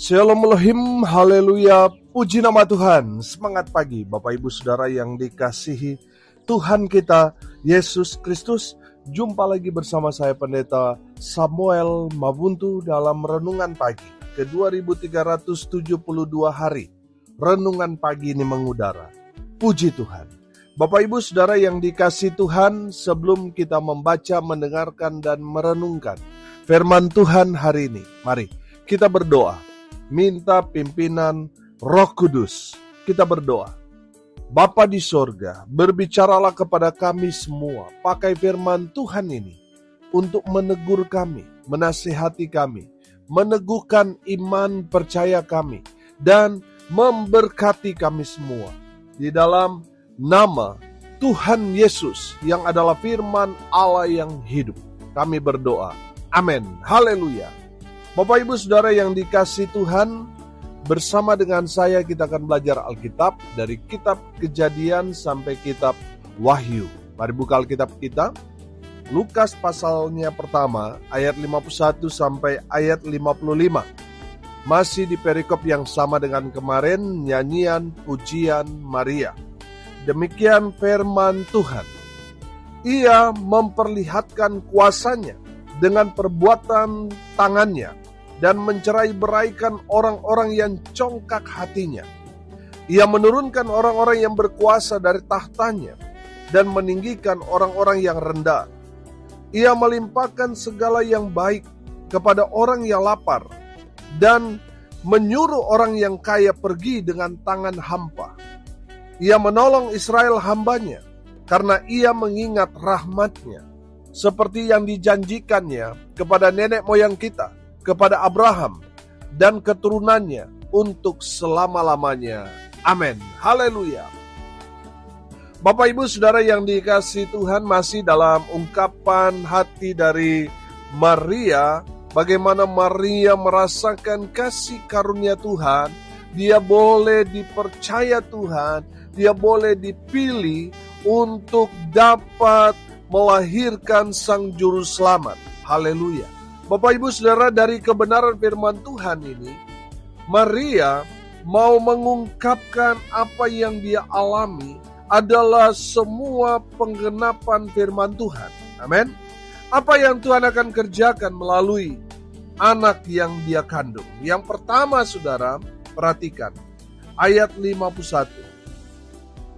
Shalom Elohim, haleluya, puji nama Tuhan. Semangat pagi Bapak Ibu Saudara yang dikasihi Tuhan kita Yesus Kristus. Jumpa lagi bersama saya Pendeta Samuel Mabuntu dalam Renungan Pagi ke 2372 hari. Renungan pagi ini mengudara. Puji Tuhan. Bapak Ibu Saudara yang dikasihi Tuhan, sebelum kita membaca, mendengarkan dan merenungkan firman Tuhan hari ini, mari kita berdoa. Minta pimpinan Roh Kudus. Kita berdoa. Bapa di sorga, berbicaralah kepada kami semua. Pakai firman Tuhan ini untuk menegur kami, menasihati kami, meneguhkan iman percaya kami, dan memberkati kami semua. Di dalam nama Tuhan Yesus yang adalah firman Allah yang hidup, kami berdoa. Amin. Haleluya. Bapak Ibu Saudara yang dikasihi Tuhan, bersama dengan saya kita akan belajar Alkitab dari kitab Kejadian sampai kitab Wahyu. Mari buka Alkitab kita. Lukas pasalnya pertama ayat 51 sampai ayat 55. Masih di perikop yang sama dengan kemarin, nyanyian pujian Maria. Demikian firman Tuhan. Ia memperlihatkan kuasanya dengan perbuatan tangannya dan mencerai-beraikan orang-orang yang congkak hatinya. Ia menurunkan orang-orang yang berkuasa dari tahtanya dan meninggikan orang-orang yang rendah. Ia melimpahkan segala yang baik kepada orang yang lapar dan menyuruh orang yang kaya pergi dengan tangan hampa. Ia menolong Israel hambanya karena ia mengingat rahmatnya seperti yang dijanjikannya kepada nenek moyang kita, kepada Abraham dan keturunannya untuk selama-lamanya. Amin. Haleluya. Bapak Ibu Saudara yang dikasihi Tuhan, masih dalam ungkapan hati dari Maria, bagaimana Maria merasakan kasih karunia Tuhan. Dia boleh dipercaya Tuhan, dia boleh dipilih untuk dapat melahirkan Sang Juru Selamat. Haleluya. Bapak Ibu Saudara, dari kebenaran firman Tuhan ini, Maria mau mengungkapkan apa yang dia alami adalah semua penggenapan firman Tuhan. Amin. Apa yang Tuhan akan kerjakan melalui anak yang dia kandung. Yang pertama Saudara, perhatikan ayat 51.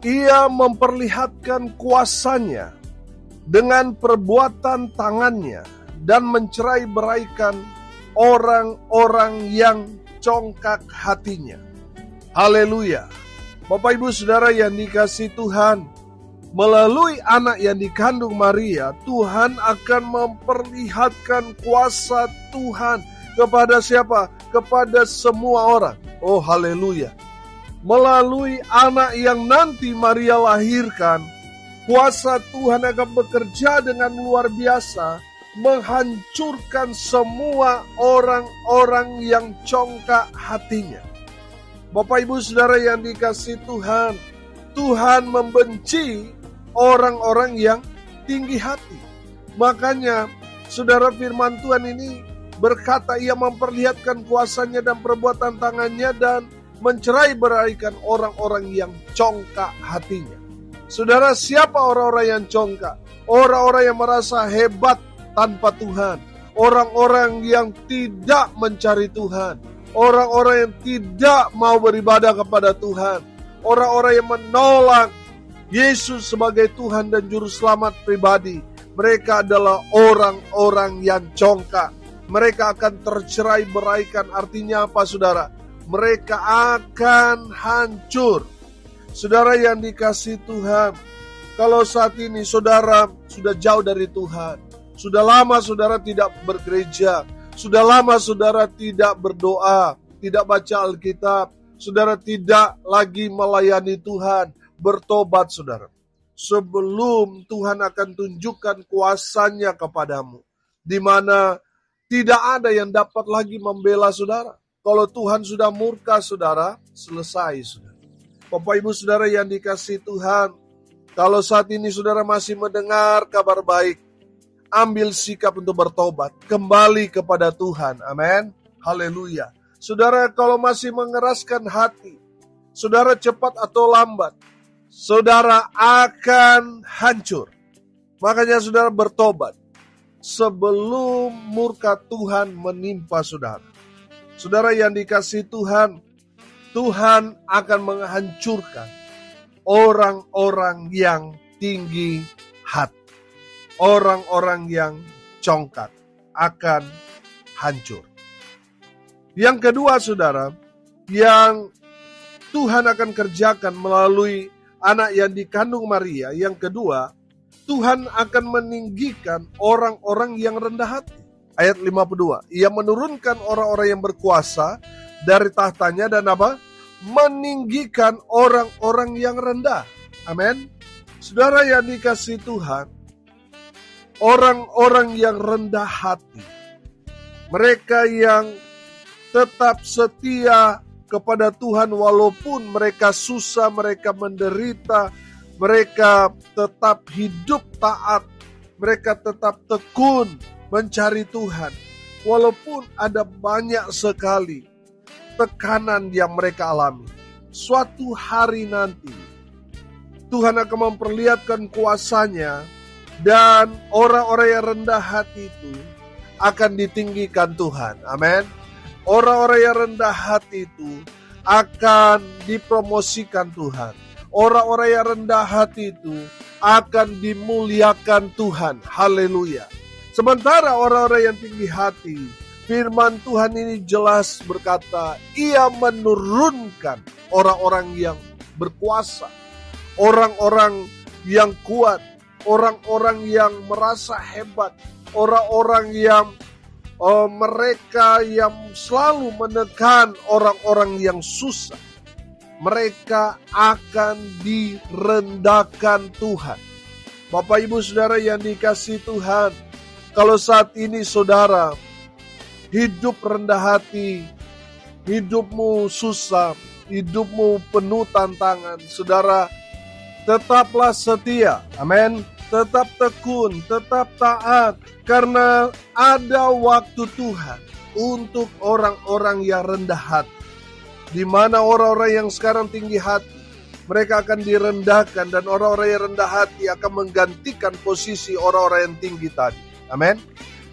Ia memperlihatkan kuasanya dengan perbuatan tangannya dan mencerai-beraikan orang-orang yang congkak hatinya. Haleluya. Bapak Ibu Saudara yang dikasihi Tuhan, melalui anak yang dikandung Maria, Tuhan akan memperlihatkan kuasa Tuhan kepada siapa? Kepada semua orang. Oh haleluya. Melalui anak yang nanti Maria lahirkan, kuasa Tuhan akan bekerja dengan luar biasa, menghancurkan semua orang-orang yang congkak hatinya. Bapak Ibu Saudara yang dikasihi Tuhan, Tuhan membenci orang-orang yang tinggi hati. Makanya Saudara, firman Tuhan ini berkata ia memperlihatkan kuasanya dan perbuatan tangannya dan mencerai-beraikan orang-orang yang congkak hatinya. Saudara, siapa orang-orang yang congkak? Orang-orang yang merasa hebat tanpa Tuhan, orang-orang yang tidak mencari Tuhan, orang-orang yang tidak mau beribadah kepada Tuhan, orang-orang yang menolak Yesus sebagai Tuhan dan Juru Selamat pribadi. Mereka adalah orang-orang yang congkak. Mereka akan tercerai-beraikan. Artinya apa Saudara? Mereka akan hancur. Saudara yang dikasihi Tuhan, kalau saat ini Saudara sudah jauh dari Tuhan, sudah lama Saudara tidak bergereja, sudah lama Saudara tidak berdoa, tidak baca Alkitab, Saudara tidak lagi melayani Tuhan, bertobat Saudara. Sebelum Tuhan akan tunjukkan kuasanya kepadamu, di mana tidak ada yang dapat lagi membela Saudara. Kalau Tuhan sudah murka Saudara, selesai Saudara. Bapak Ibu Saudara yang dikasihi Tuhan, kalau saat ini Saudara masih mendengar kabar baik, ambil sikap untuk bertobat, kembali kepada Tuhan. Amin. Haleluya. Saudara kalau masih mengeraskan hati, saudara cepat atau lambat, saudara akan hancur. Makanya saudara bertobat sebelum murka Tuhan menimpa saudara. Saudara yang dikasihi Tuhan, Tuhan akan menghancurkan orang-orang yang tinggi hati. Orang-orang yang congkak akan hancur. Yang kedua saudara, yang Tuhan akan kerjakan melalui anak yang dikandung Maria. Yang kedua, Tuhan akan meninggikan orang-orang yang rendah hati. Ayat 52, Ia menurunkan orang-orang yang berkuasa dari tahtanya dan apa? Meninggikan orang-orang yang rendah. Amin. Saudara yang dikasihi Tuhan, orang-orang yang rendah hati, mereka yang tetap setia kepada Tuhan walaupun mereka susah, mereka menderita, mereka tetap hidup taat, mereka tetap tekun mencari Tuhan. Walaupun ada banyak sekali tekanan yang mereka alami, suatu hari nanti Tuhan akan memperlihatkan kuasa-Nya dan orang-orang yang rendah hati itu akan ditinggikan Tuhan. Amin. Orang-orang yang rendah hati itu akan dipromosikan Tuhan. Orang-orang yang rendah hati itu akan dimuliakan Tuhan. Haleluya. Sementara orang-orang yang tinggi hati, firman Tuhan ini jelas berkata, Ia menurunkan orang-orang yang berkuasa, orang-orang yang kuat, orang-orang yang merasa hebat, orang-orang yang mereka yang selalu menekan orang-orang yang susah. Mereka akan direndahkan Tuhan. Bapak Ibu Saudara yang dikasihi Tuhan, kalau saat ini saudara hidup rendah hati, hidupmu susah, hidupmu penuh tantangan, saudara tetaplah setia. Amin. Tetap tekun, tetap taat, karena ada waktu Tuhan untuk orang-orang yang rendah hati. Di mana orang-orang yang sekarang tinggi hati, mereka akan direndahkan, dan orang-orang yang rendah hati akan menggantikan posisi orang-orang yang tinggi tadi. Amin.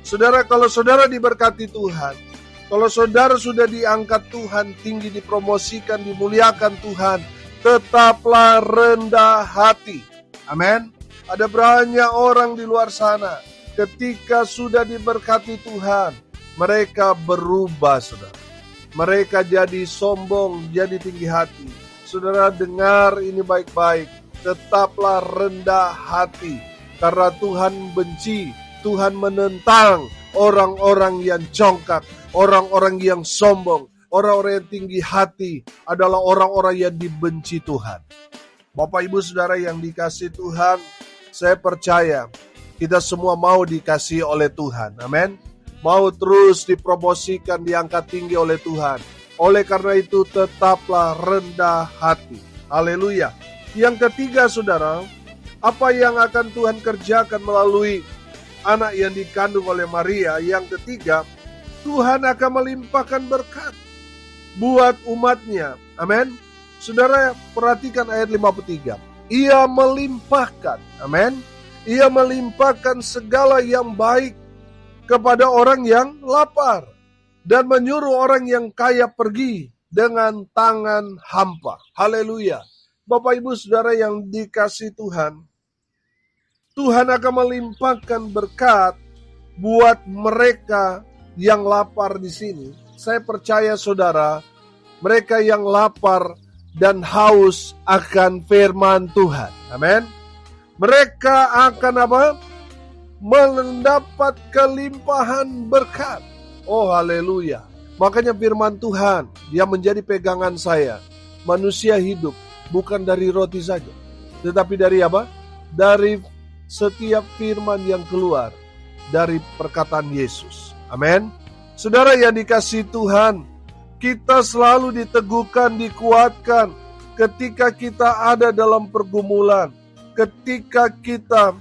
Saudara, kalau saudara diberkati Tuhan, kalau saudara sudah diangkat Tuhan, tinggi dipromosikan, dimuliakan Tuhan, tetaplah rendah hati. Amin. Ada banyak orang di luar sana, ketika sudah diberkati Tuhan, mereka berubah, saudara. Mereka jadi sombong, jadi tinggi hati. Saudara dengar ini baik-baik, tetaplah rendah hati. Karena Tuhan benci, Tuhan menentang orang-orang yang congkak, orang-orang yang sombong, orang-orang yang tinggi hati adalah orang-orang yang dibenci Tuhan. Bapak Ibu Saudara yang dikasihi Tuhan, saya percaya kita semua mau dikasihi oleh Tuhan. Amin. Mau terus dipromosikan, diangkat tinggi oleh Tuhan. Oleh karena itu tetaplah rendah hati. Haleluya. Yang ketiga saudara, apa yang akan Tuhan kerjakan melalui anak yang dikandung oleh Maria? Yang ketiga, Tuhan akan melimpahkan berkat buat umatnya. Amin. Saudara perhatikan ayat 53. Ia melimpahkan, amin. Ia melimpahkan segala yang baik kepada orang yang lapar dan menyuruh orang yang kaya pergi dengan tangan hampa. Haleluya. Bapak Ibu Saudara yang dikasihi Tuhan, Tuhan akan melimpahkan berkat buat mereka yang lapar di sini. Saya percaya saudara, mereka yang lapar dan haus akan firman Tuhan. Amin. Mereka akan apa? Mendapat kelimpahan berkat. Oh haleluya. Makanya firman Tuhan yang menjadi pegangan saya. Manusia hidup bukan dari roti saja, tetapi dari apa? Dari setiap firman yang keluar dari perkataan Yesus. Amin. Saudara yang dikasihi Tuhan, kita selalu diteguhkan, dikuatkan ketika kita ada dalam pergumulan, ketika kita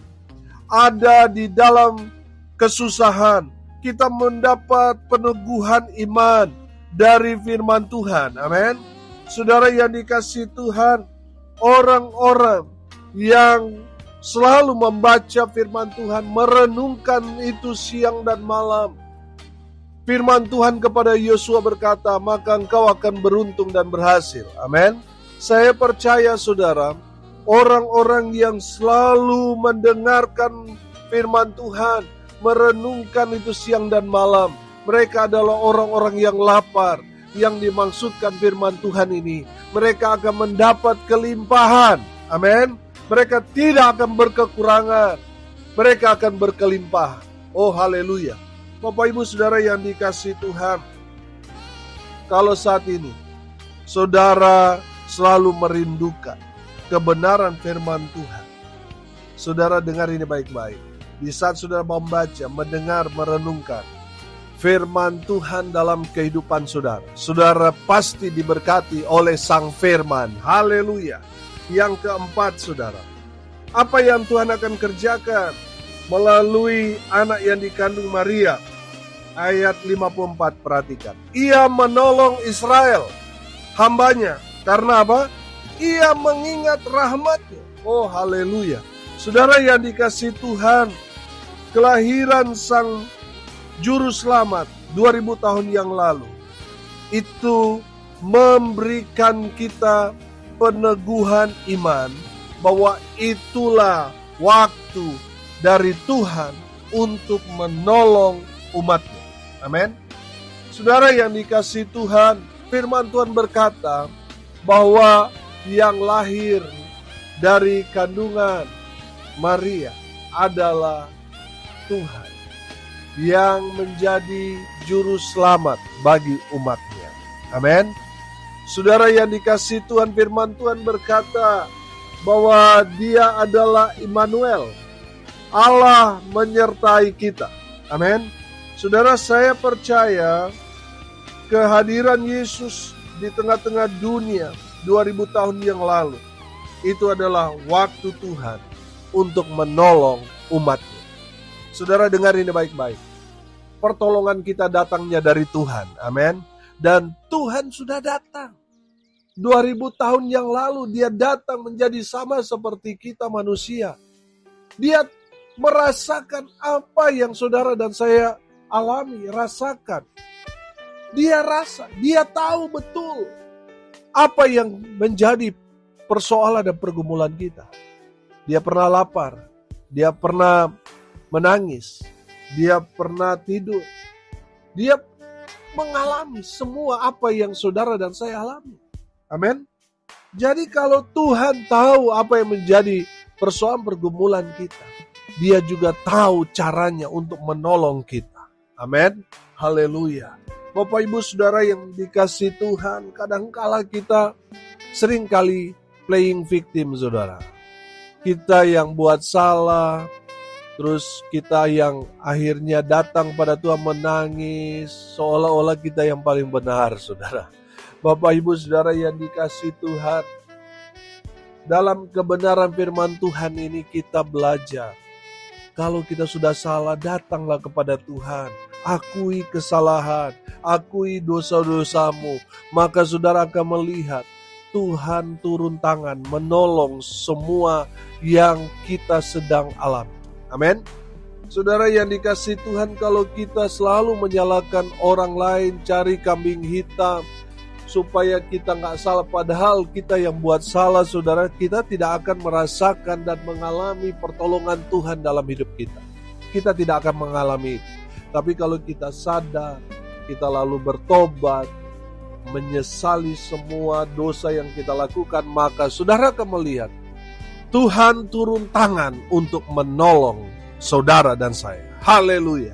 ada di dalam kesusahan, kita mendapat peneguhan iman, dari firman Tuhan. Amin. Saudara yang dikasihi Tuhan, orang-orang yang selalu membaca firman Tuhan, merenungkan itu siang dan malam. Firman Tuhan kepada Yosua berkata, maka engkau akan beruntung dan berhasil. Amin. Saya percaya saudara, orang-orang yang selalu mendengarkan firman Tuhan, merenungkan itu siang dan malam, mereka adalah orang-orang yang lapar. Yang dimaksudkan firman Tuhan ini, mereka akan mendapat kelimpahan. Amin. Mereka tidak akan berkekurangan, mereka akan berkelimpahan. Oh haleluya. Bapak ibu saudara yang dikasihi Tuhan, kalau saat ini saudara selalu merindukan kebenaran firman Tuhan, saudara dengar ini baik-baik. Di saat saudara membaca, mendengar, merenungkan firman Tuhan dalam kehidupan saudara, saudara pasti diberkati oleh Sang Firman. Haleluya. Yang keempat saudara, apa yang Tuhan akan kerjakan melalui anak yang dikandung Maria? Ayat 54, perhatikan. Ia menolong Israel, hambanya. Karena apa? Ia mengingat rahmatnya. Oh haleluya. Saudara yang dikasihi Tuhan, kelahiran Sang Juru Selamat 2000 tahun yang lalu itu memberikan kita peneguhan iman bahwa itulah waktu dari Tuhan untuk menolong umatnya. Amin. Saudara yang dikasihi Tuhan, firman Tuhan berkata bahwa yang lahir dari kandungan Maria adalah Tuhan yang menjadi juru selamat bagi umatnya. Amin. Saudara yang dikasihi Tuhan, firman Tuhan berkata bahwa Dia adalah Immanuel, Allah menyertai kita. Amin. Saudara, saya percaya kehadiran Yesus di tengah-tengah dunia 2000 tahun yang lalu itu adalah waktu Tuhan untuk menolong umatnya. Saudara dengar ini baik-baik. Pertolongan kita datangnya dari Tuhan. Amin. Dan Tuhan sudah datang. 2000 tahun yang lalu Dia datang menjadi sama seperti kita manusia. Dia merasakan apa yang saudara dan saya alami, rasakan. Dia rasa, Dia tahu betul apa yang menjadi persoalan dan pergumulan kita. Dia pernah lapar, Dia pernah menangis, Dia pernah tidur. Dia mengalami semua apa yang saudara dan saya alami. Amin. Jadi kalau Tuhan tahu apa yang menjadi persoalan pergumulan kita, Dia juga tahu caranya untuk menolong kita. Amin. Haleluya. Bapak ibu saudara yang dikasihi Tuhan, kadangkala kita seringkali playing victim saudara. Kita yang buat salah, terus kita yang akhirnya datang pada Tuhan menangis, seolah-olah kita yang paling benar saudara. Bapak ibu saudara yang dikasihi Tuhan, dalam kebenaran firman Tuhan ini kita belajar. Kalau kita sudah salah, datanglah kepada Tuhan. Akui kesalahan, akui dosa-dosamu. Maka saudara akan melihat Tuhan turun tangan menolong semua yang kita sedang alami. Amin. Saudara yang dikasihi Tuhan, kalau kita selalu menyalahkan orang lain, cari kambing hitam, supaya kita nggak salah, padahal kita yang buat salah, saudara, kita tidak akan merasakan dan mengalami pertolongan Tuhan dalam hidup kita. Kita tidak akan mengalami itu. Tapi kalau kita sadar, kita lalu bertobat, menyesali semua dosa yang kita lakukan, maka saudara akan melihat Tuhan turun tangan untuk menolong saudara dan saya. Haleluya.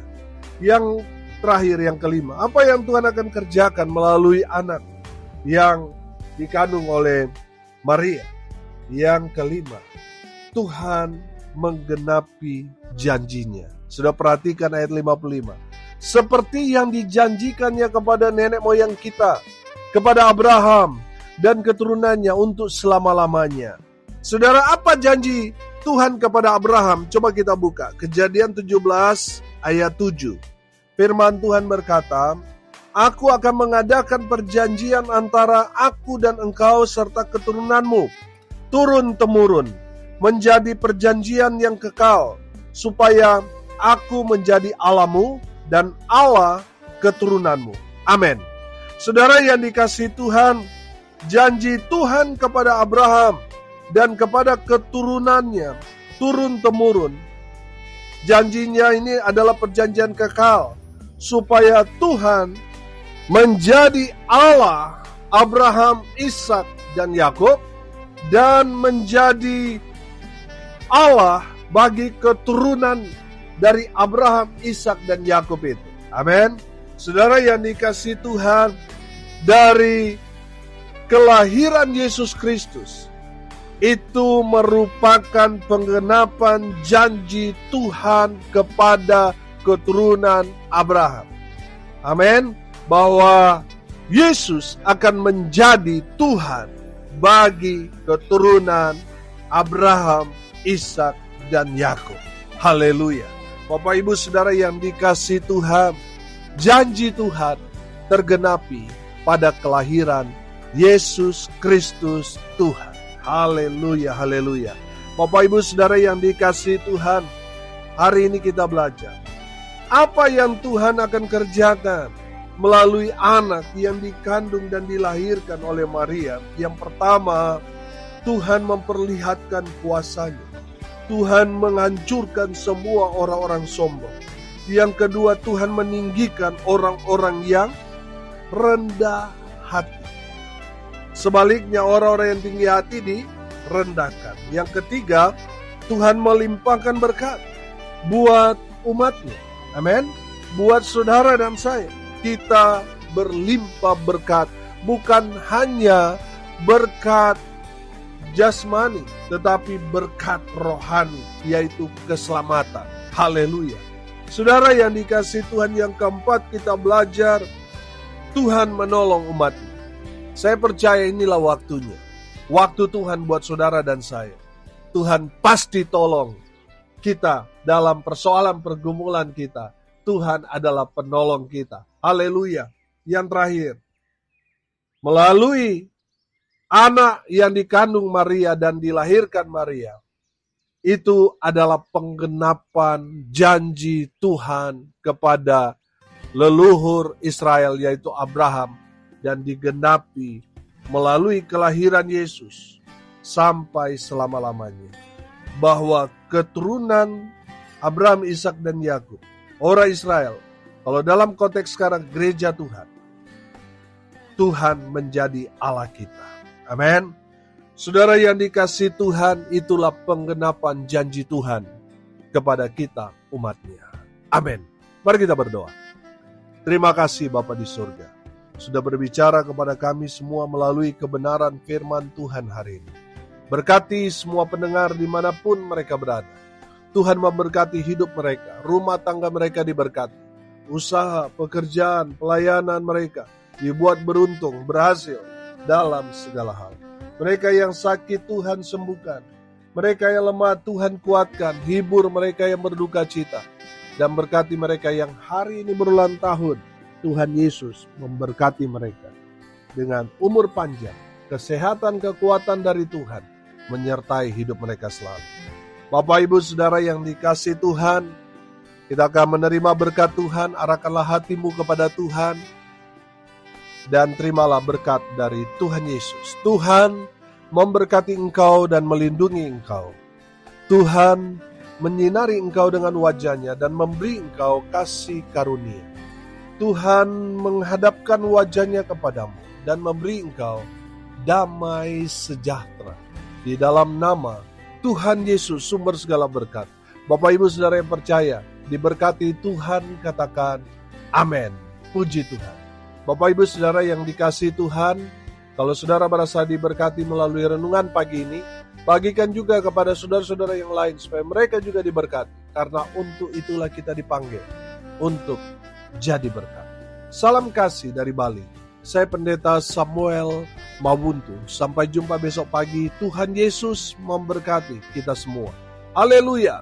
Yang terakhir, yang kelima, apa yang Tuhan akan kerjakan melalui anak yang dikandung oleh Maria? Yang kelima, Tuhan menggenapi janjinya. Sudah perhatikan ayat 55. Seperti yang dijanjikannya kepada nenek moyang kita, kepada Abraham dan keturunannya untuk selama-lamanya. Saudara, apa janji Tuhan kepada Abraham? Coba kita buka Kejadian 17 ayat 7. Firman Tuhan berkata, Aku akan mengadakan perjanjian antara aku dan engkau serta keturunanmu, turun-temurun, menjadi perjanjian yang kekal, supaya aku menjadi Allahmu dan Allah keturunanmu. Amin. Saudara yang dikasihi Tuhan, janji Tuhan kepada Abraham dan kepada keturunannya, turun-temurun, janjinya ini adalah perjanjian kekal, supaya Tuhan menjadi Allah Abraham, Ishak, dan Yakub, dan menjadi Allah bagi keturunan dari Abraham, Ishak, dan Yakub itu. Amin. Saudara yang dikasihi Tuhan, dari kelahiran Yesus Kristus itu merupakan penggenapan janji Tuhan kepada keturunan Abraham. Amin. Bahwa Yesus akan menjadi Tuhan bagi keturunan Abraham, Ishak, dan Yakub. Haleluya. Bapak Ibu Saudara yang dikasihi Tuhan, janji Tuhan tergenapi pada kelahiran Yesus Kristus Tuhan. Haleluya, haleluya. Bapak Ibu Saudara yang dikasihi Tuhan, hari ini kita belajar apa yang Tuhan akan kerjakan melalui anak yang dikandung dan dilahirkan oleh Maria. Yang pertama, Tuhan memperlihatkan kuasa-Nya. Tuhan menghancurkan semua orang-orang sombong. Yang kedua, Tuhan meninggikan orang-orang yang rendah hati. Sebaliknya, orang-orang yang tinggi hati direndahkan. Yang ketiga, Tuhan melimpahkan berkat buat umat-Nya. Amin. Buat saudara dan saya, kita berlimpah berkat, bukan hanya berkat jasmani, tetapi berkat rohani, yaitu keselamatan. Haleluya. Saudara yang dikasihi Tuhan, yang keempat kita belajar Tuhan menolong umatnya. Saya percaya inilah waktunya. Waktu Tuhan buat saudara dan saya. Tuhan pasti tolong kita dalam persoalan pergumulan kita. Tuhan adalah penolong kita. Haleluya. Yang terakhir, melalui anak yang dikandung Maria dan dilahirkan Maria, itu adalah penggenapan janji Tuhan kepada leluhur Israel, yaitu Abraham, dan digenapi melalui kelahiran Yesus sampai selama-lamanya. Bahwa keturunan Abraham, Ishak, dan Yakub, orang Israel, kalau dalam konteks sekarang gereja Tuhan, Tuhan menjadi Allah kita. Amin. Saudara yang dikasihi Tuhan, itulah penggenapan janji Tuhan kepada kita umat-Nya. Amin. Mari kita berdoa. Terima kasih Bapa di surga, sudah berbicara kepada kami semua melalui kebenaran firman Tuhan hari ini. Berkati semua pendengar dimanapun mereka berada. Tuhan memberkati hidup mereka, rumah tangga mereka diberkati, usaha, pekerjaan, pelayanan mereka dibuat beruntung, berhasil dalam segala hal. Mereka yang sakit Tuhan sembuhkan, mereka yang lemah Tuhan kuatkan, hibur mereka yang berduka cita, dan berkati mereka yang hari ini berulang tahun. Tuhan Yesus memberkati mereka dengan umur panjang, kesehatan, kekuatan dari Tuhan menyertai hidup mereka selalu. Bapak Ibu Saudara yang dikasihi Tuhan, kita akan menerima berkat Tuhan. Arahkanlah hatimu kepada Tuhan dan terimalah berkat dari Tuhan Yesus. Tuhan memberkati engkau dan melindungi engkau. Tuhan menyinari engkau dengan wajah-Nya dan memberi engkau kasih karunia. Tuhan menghadapkan wajah-Nya kepadamu dan memberi engkau damai sejahtera. Di dalam nama Tuhan Yesus, sumber segala berkat. Bapak Ibu Saudara yang percaya, diberkati Tuhan, katakan amin. Puji Tuhan. Bapak Ibu Saudara yang dikasihi Tuhan, kalau saudara merasa diberkati melalui renungan pagi ini, bagikan juga kepada saudara-saudara yang lain supaya mereka juga diberkati. Karena untuk itulah kita dipanggil, untuk jadi berkat. Salam kasih dari Bali. Saya Pendeta Samuel Mawuntu. Sampai jumpa besok pagi. Tuhan Yesus memberkati kita semua. Haleluya.